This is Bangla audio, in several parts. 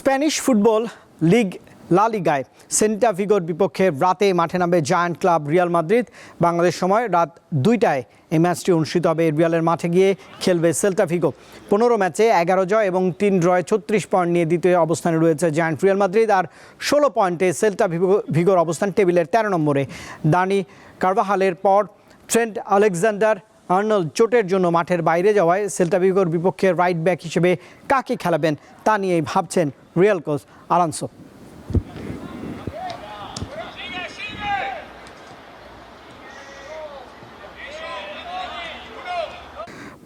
স্প্যানিশ ফুটবল লিগ লা লিগায় সেল্টা ভিগোর বিপক্ষে রাতে মাঠে নামবে giant club Real Madrid. Bangladesh সময় রাত 2টায় এই ম্যাচটি অনুষ্ঠিত হবে। রিয়ালের মাঠে গিয়ে খেলবে সেল্টা ভিগো। 15 ম্যাচে 11 জয় এবং 3 ড্রয়ে 36 পয়েন্ট নিয়ে দ্বিতীয় অবস্থানে রয়েছে জায়ান্ট রিয়াল মাদ্রিদ। আর 16 পয়েন্টে সেল্টা ভিগোর অবস্থান টেবিলের 13 নম্বরে। দানি কারভাহালের পর ট্রেন্ট আলেকজান্ডার আর্নল্ড চোটের জন্য মাঠের বাইরে যাওয়ায় সেল্টা ভিগোর বিপক্ষে রাইট ব্যাক হিসেবে কাকে খেলাবেন তা নিয়েই ভাবছেন রিয়াল কোচ আলানসো।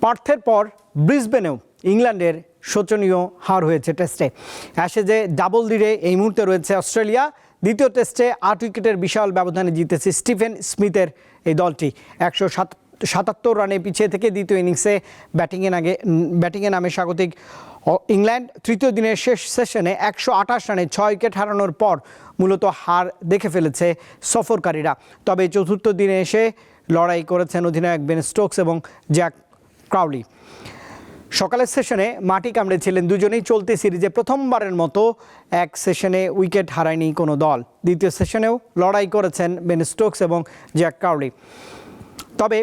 পার্থের পর ব্রিসবেনেও ইংল্যান্ডের শোচনীয় হার হয়েছে টেস্টে। অ্যাশেজে ডাবল লিডে এই মুহূর্তে রয়েছে অস্ট্রেলিয়া। দ্বিতীয় টেস্টে 8 উইকেটের বিশাল ব্যবধানে জিতেছে স্টিফেন স্মিথের এই দলটি। 177 রানে পিছিয়ে থেকে দ্বিতীয় ইনিংসে ব্যাটিংয়ে নামে স্বাগতিক ইংল্যান্ড। তৃতীয় দিনের শেষ সেশনে 128 রানে 6 উইকেট হারানোর পর মূলত হার দেখে ফেলেছে সফরকারীরা। তবে চতুর্থ দিনে এসে লড়াই করেছেন অধিনায়ক বেন স্টোকস এবং জ্যাক ক্রাউলি। সকালের সেশনে মাটি কামড়েছিলেন দুজনেই। চলতি সিরিজে প্রথমবারের মতো এক সেশনে উইকেট হারায়নি কোনো দল। দ্বিতীয় সেশনেও লড়াই করেছেন বেন স্টোকস এবং জ্যাক ক্রাউলি। তবে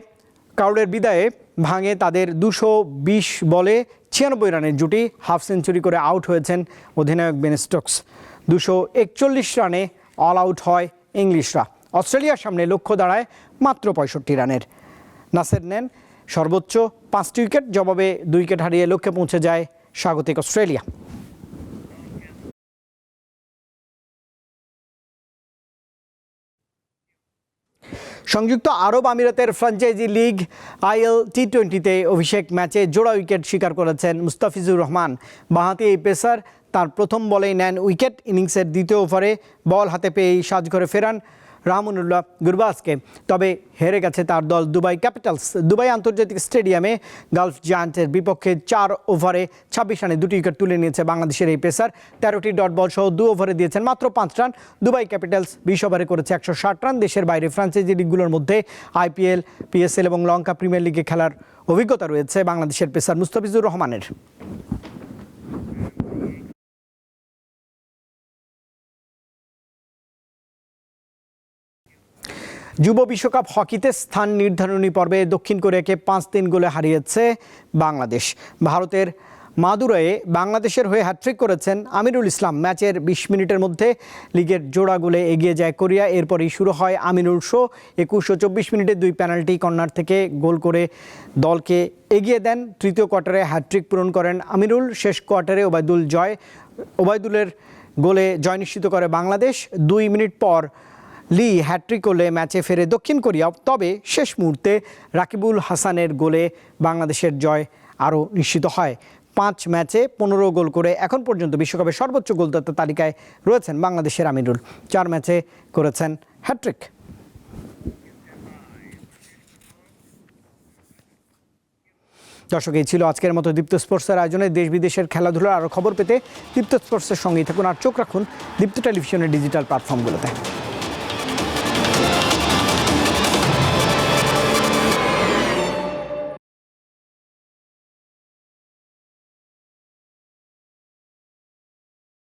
ক্রাউলের বিদায়ে ভাঙে তাদের 220 বলে 96 রানের জুটি। হাফ সেঞ্চুরি করে আউট হয়েছেন অধিনায়ক বেন স্টোকস। 241 রানে অল আউট হয় ইংলিশরা। অস্ট্রেলিয়ার সামনে লক্ষ্য দাঁড়ায় মাত্র 65 রানের। নাসের নেন সর্বোচ্চ 5টি উইকেট, জবাবে 2 উইকেট হারিয়ে লক্ষ্যে পৌঁছে যায় স্বাগতিক অস্ট্রেলিয়া। সংযুক্ত আরব আমিরাতের ফ্র্যাঞ্চাইজি লিগ IL T20-তে অভিষেক ম্যাচে জোড়া উইকেট শিকার করেছেন মুস্তাফিজুর রহমান। বাঁহাতি এই পেসার তার প্রথম বলেই নেন উইকেট। ইনিংসের দ্বিতীয় ওভারে বল হাতে পেয়েই সাজঘরে ফেরান রাহমানুল্লাহ গুরবাজকে। তবে হেরে গেছে তার দল দুবাই ক্যাপিটালস। দুবাই আন্তর্জাতিক স্টেডিয়ামে গালফ জায়ান্টের বিপক্ষে 4 ওভারে 26 রানে 2টি উইকেট তুলে নিয়েছে বাংলাদেশের এই পেসার। 13টি ডট বল সহ 2 ওভারে দিয়েছেন মাত্র 5 রান। দুবাই ক্যাপিটালস 20 ওভারে করেছে 160 রান। দেশের বাইরে ফ্র্যাঞ্চাইজি লিগগুলোর মধ্যে IPL, PSL এবং লঙ্কা প্রিমিয়ার লিগে খেলার অভিজ্ঞতা রয়েছে বাংলাদেশের পেসার মুস্তাফিজুর রহমানের। যুব বিশ্বকাপ হকিতে স্থান নির্ধারণী পর্বে দক্ষিণ কোরিয়াকে 5-3 গোলে হারিয়েছে বাংলাদেশ। ভারতের মাদুরাইয়ে বাংলাদেশের হয়ে হ্যাট্রিক করেছেন আমিরুল ইসলাম। ম্যাচের 20 মিনিটের মধ্যে লিগের জোড়া গোলে এগিয়ে যায় কোরিয়া। এরপরই শুরু হয় আমিনুল শো। 21 ও 24 মিনিটে 2 পেনাল্টি কর্নার থেকে গোল করে দলকে এগিয়ে দেন। তৃতীয় কোয়ার্টারে হ্যাট্রিক পূরণ করেন আমিরুল। শেষ কোয়ার্টারে ওবায়দুলের গোলে জয় নিশ্চিত করে বাংলাদেশ। 2 মিনিট পর লি হ্যাট্রিক করলে ম্যাচে ফেরে দক্ষিণ কোরিয়া। তবে শেষ মুহূর্তে রাকিবুল হাসানের গোলে বাংলাদেশের জয় আরও নিশ্চিত হয়। 5 ম্যাচে 15 গোল করে এখন পর্যন্ত বিশ্বকাপের সর্বোচ্চ গোলদাতা তালিকায় রয়েছেন বাংলাদেশের আমিরুল। 4 ম্যাচে করেছেন হ্যাট্রিক। দর্শক, এই ছিল আজকের মতো দীপ্ত স্পোর্টসের আয়োজনে। দেশ বিদেশের খেলাধুলার আরও খবর পেতে দীপ্ত স্পোর্টসের সঙ্গেই থাকুন আর চোখ রাখুন দীপ্ত টেলিভিশনের ডিজিটাল প্ল্যাটফর্মগুলোতে।